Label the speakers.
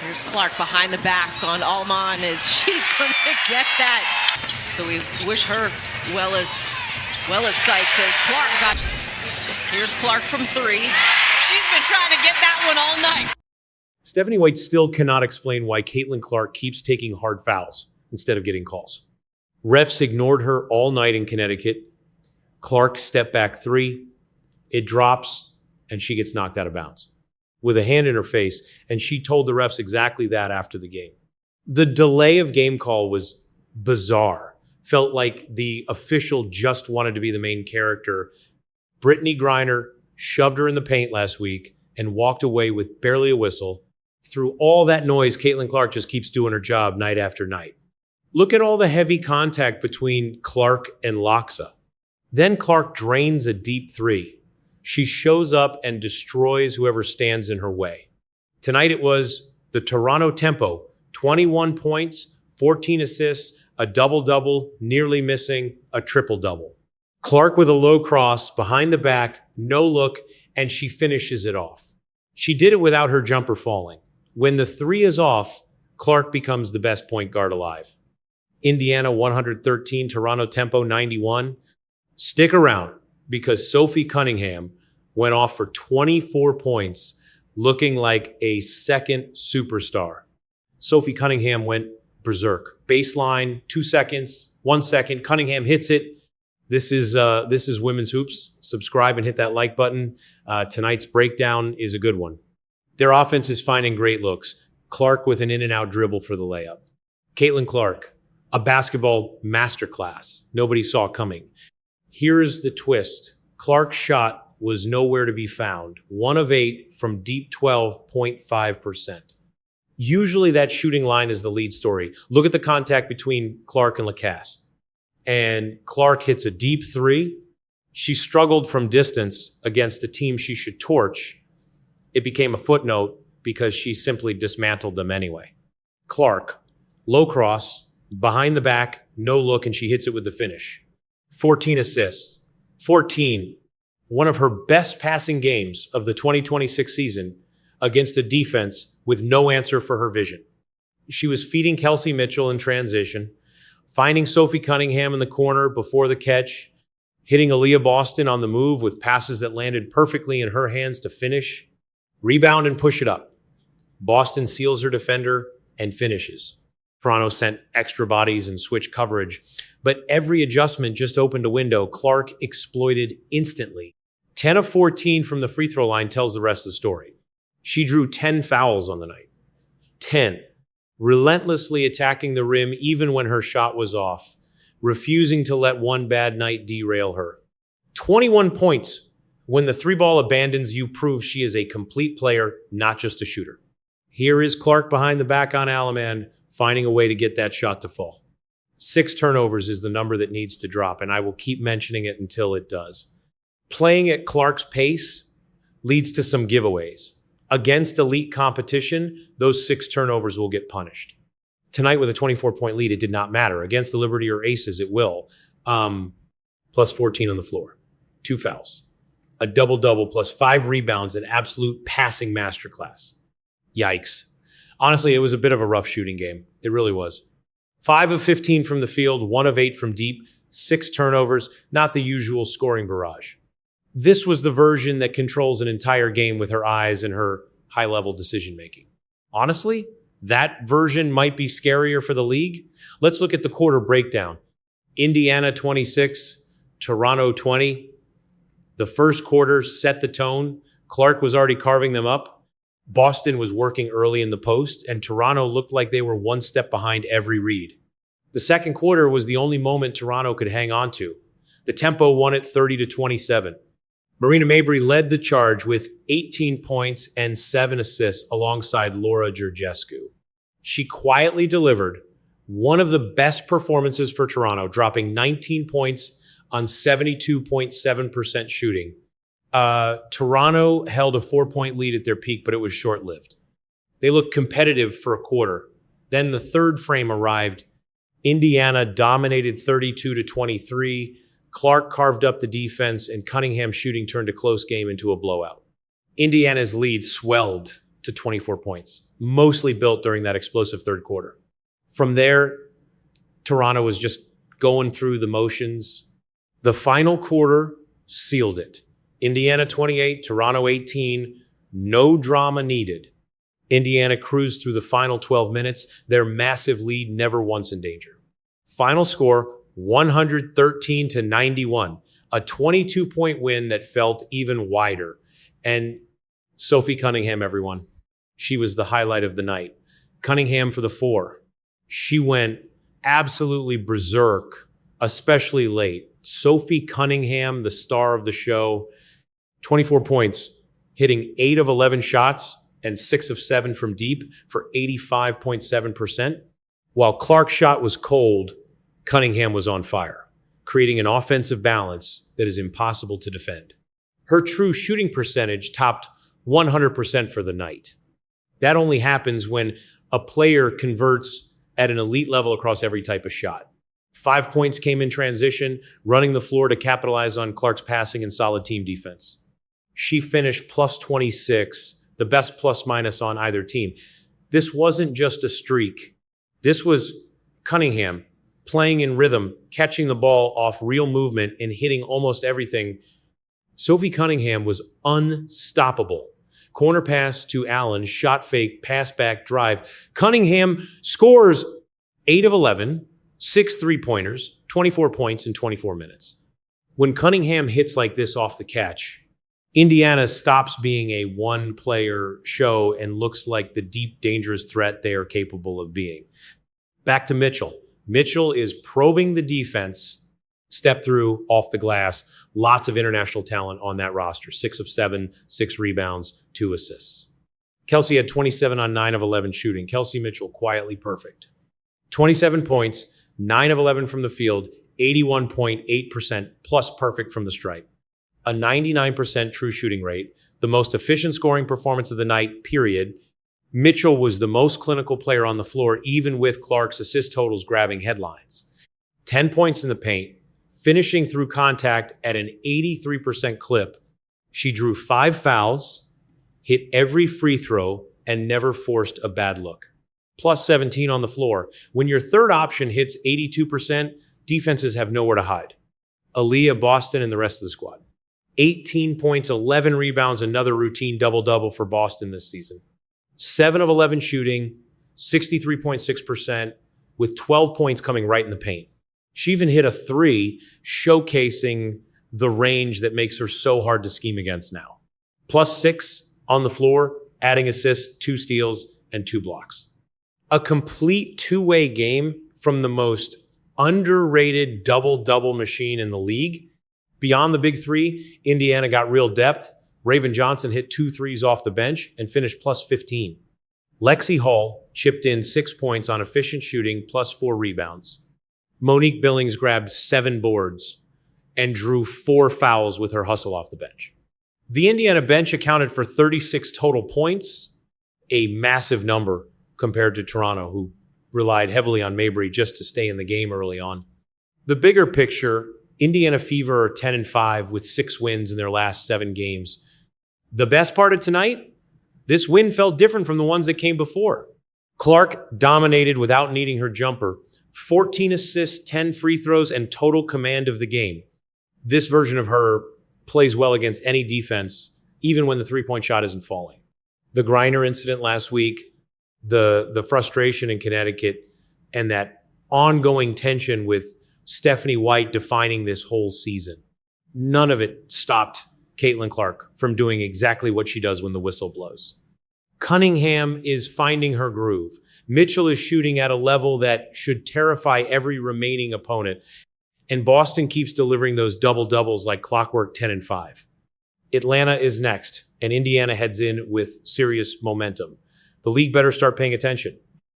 Speaker 1: Here's Clark behind the back on Alman as she's going to get that. So we wish her well as Sykes as Clark got. Here's Clark from three. She's been trying to get that one all night.
Speaker 2: Stephanie White still cannot explain why Caitlin Clark keeps taking hard fouls instead of getting calls. Refs ignored her all night in Connecticut. Clark step back three. It drops, and she gets knocked out of bounds with a hand in her face, and she told the refs exactly that after the game. The delay of game call was bizarre. Felt like the official just wanted to be the main character. Brittany Griner shoved her in the paint last week and walked away with barely a whistle. Through all that noise, Caitlin Clark just keeps doing her job night after night. Look at all the heavy contact between Clark and Loxa. Then Clark drains a deep three. She shows up and destroys whoever stands in her way. Tonight it was the Toronto tempo, 21 points, 14 assists, a double-double, nearly missing a triple-double. Clark with a low cross, behind the back, no look, and she finishes it off. She did it without her jumper falling. When the three is off, Clark becomes the best point guard alive. Indiana 113, Toronto tempo 91. Stick around, because Sophie Cunningham went off for 24 points, looking like a second superstar. Sophie Cunningham went berserk. Baseline, 2 seconds, 1 second. Cunningham hits it. This is Women's Hoops. Subscribe and hit that like button. Tonight's breakdown is a good one. Their offense is finding great looks. Clark with an in-and-out dribble for the layup. Caitlin Clark, a basketball masterclass nobody saw coming. Here's the twist. Clark's shot was nowhere to be found. 1 of 8 from deep 12.5%. Usually that shooting line is the lead story. Look at the contact between Clark and Lacasse. And Clark hits a deep three. She struggled from distance against a team she should torch. It became a footnote because she simply dismantled them anyway. Clark, low cross, behind the back, no look, and she hits it with the finish. 14 assists. 14. One of her best passing games of the 2026 season against a defense with no answer for her vision. She was feeding Kelsey Mitchell in transition, finding Sophie Cunningham in the corner before the catch, hitting Aliyah Boston on the move with passes that landed perfectly in her hands to finish, rebound and push it up. Boston seals her defender and finishes. Toronto sent extra bodies and switched coverage, but every adjustment just opened a window Clark exploited instantly. 10 of 14 from the free throw line tells the rest of the story. She drew 10 fouls on the night. 10. Relentlessly attacking the rim even when her shot was off, refusing to let one bad night derail her. 21 points. When the three ball abandons you, prove she is a complete player, not just a shooter. Here is Clark behind the back on Alaman, finding a way to get that shot to fall. 6 turnovers is the number that needs to drop, and I will keep mentioning it until it does. Playing at Clark's pace leads to some giveaways. Against elite competition, those 6 turnovers will get punished. Tonight with a 24-point lead, it did not matter. Against the Liberty or Aces, it will. Plus 14 on the floor. 2 fouls. A double-double plus 5 rebounds, an absolute passing masterclass. Yikes. Honestly, it was a bit of a rough shooting game. It really was. 5 of 15 from the field, 1 of 8 from deep, 6 turnovers, not the usual scoring barrage. This was the version that controls an entire game with her eyes and her high-level decision-making. Honestly, that version might be scarier for the league. Let's look at the quarter breakdown. Indiana 26, Toronto 20. The first quarter set the tone. Clark was already carving them up. Boston was working early in the post, and Toronto looked like they were one step behind every read. The second quarter was the only moment Toronto could hang on to. The tempo won it 30-27. Marina Mabrey led the charge with 18 points and 7 assists alongside Laura Georgescu. She quietly delivered one of the best performances for Toronto, dropping 19 points on 72.7% shooting. Toronto held a 4-point lead at their peak, but it was short-lived. They looked competitive for a quarter. Then the third frame arrived. Indiana dominated 32-23. Clark carved up the defense, and Cunningham shooting turned a close game into a blowout. Indiana's lead swelled to 24 points, mostly built during that explosive third quarter. From there, Toronto was just going through the motions. The final quarter sealed it. Indiana 28, Toronto 18, no drama needed. Indiana cruised through the final 12 minutes, their massive lead never once in danger. Final score, 113-91, a 22-point win that felt even wider. And Sophie Cunningham, everyone, she was the highlight of the night. Cunningham for the 4. She went absolutely berserk, especially late. Sophie Cunningham, the star of the show, 24 points, hitting 8 of 11 shots and 6 of 7 from deep for 85.7%. While Clark's shot was cold, Cunningham was on fire, creating an offensive balance that is impossible to defend. Her true shooting percentage topped 100% for the night. That only happens when a player converts at an elite level across every type of shot. 5 points came in transition, running the floor to capitalize on Clark's passing and solid team defense. She finished plus 26, the best plus minus on either team. This wasn't just a streak. This was Cunningham playing in rhythm, catching the ball off real movement and hitting almost everything. Sophie Cunningham was unstoppable. Corner pass to Allen, shot fake, pass back, drive. Cunningham scores 8 of 11, 6 3-pointers, 24 points in 24 minutes. When Cunningham hits like this off the catch, Indiana stops being a one-player show and looks like the deep, dangerous threat they are capable of being. Back to Mitchell. Mitchell is probing the defense, step through, off the glass. Lots of international talent on that roster. 6 of 7, 6 rebounds, 2 assists. Kelsey had 27 on 9 of 11 shooting. Kelsey Mitchell, quietly perfect. 27 points, 9 of 11 from the field, 81.8% plus perfect from the stripe. A 99% true shooting rate, the most efficient scoring performance of the night, period. Mitchell was the most clinical player on the floor, even with Clark's assist totals grabbing headlines. 10 points in the paint, finishing through contact at an 83% clip. She drew 5 fouls, hit every free throw, and never forced a bad look. Plus 17 on the floor. When your third option hits 82%, defenses have nowhere to hide. Aliyah, Boston, and the rest of the squad. 18 points, 11 rebounds, another routine double-double for Boston this season. 7 of 11 shooting, 63.6%, with 12 points coming right in the paint. She even hit a 3, showcasing the range that makes her so hard to scheme against now. Plus 6 on the floor, adding assists, 2 steals, and 2 blocks. A complete two-way game from the most underrated double-double machine in the league. Beyond the big 3, Indiana got real depth. Raven Johnson hit 2 threes off the bench and finished plus 15. Lexi Hall chipped in 6 points on efficient shooting, plus 4 rebounds. Monique Billings grabbed 7 boards and drew 4 fouls with her hustle off the bench. The Indiana bench accounted for 36 total points, a massive number compared to Toronto, who relied heavily on Mabry just to stay in the game early on. The bigger picture, Indiana Fever are 10-5 with 6 wins in their last 7 games. The best part of tonight, this win felt different from the ones that came before. Clark dominated without needing her jumper. 14 assists, 10 free throws, and total command of the game. This version of her plays well against any defense, even when the three-point shot isn't falling. The Griner incident last week, the frustration in Connecticut, and that ongoing tension with Stephanie White defining this whole season. None of it stopped Caitlin Clark from doing exactly what she does when the whistle blows. Cunningham is finding her groove. Mitchell is shooting at a level that should terrify every remaining opponent. And Boston keeps delivering those double-doubles like clockwork, 10-5. Atlanta is next, and Indiana heads in with serious momentum. The league better start paying attention.